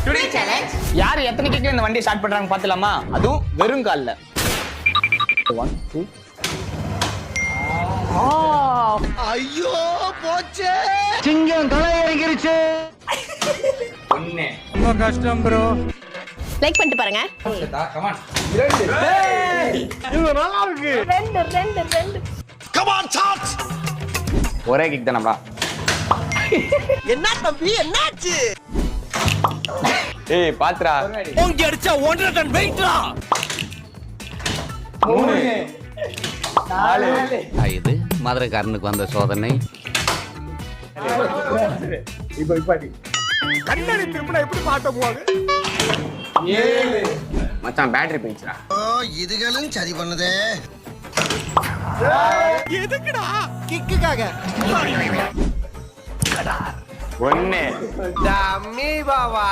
Today challenge. யார் எத்தனை கிக்ல இந்த வண்டியை ஸ்டார்ட் பண்றாங்க பாத்துலாமா? அதுவும் வெறும் கால்ல. 1 2. ஐயோ போச்சே. சிங்கம் தலை இறங்கிருச்சு. ஒண்ணே. ரொம்ப கஷ்டம் ப்ரோ. லைக் பண்ணிட்டு பாருங்க. Come on. 2. இது நல்லா இருக்கு. 2. Come on chat. ஒரே கிக் தானடா. என்ன தம்பி என்னாச்சு? ஏய் பாத்ரா. ஓங்கி அடிச்சா 1.5 டன் வெயிட்ரா. 3 4 இது மதுரைக்காரனுக்கு வந்த சோதனை. இப்போ இப்பாடி. கண்ணாடி திரும்பினா எப்படி பாட்ட போவாங்க? 7 மச்சான் பேட்டரி போயிடுச்சுடா. ஓ இதுகளும் சரி பண்ணுதே. எதுக்குடா? கிக்குக்காக. 1 டம்மி பாவா.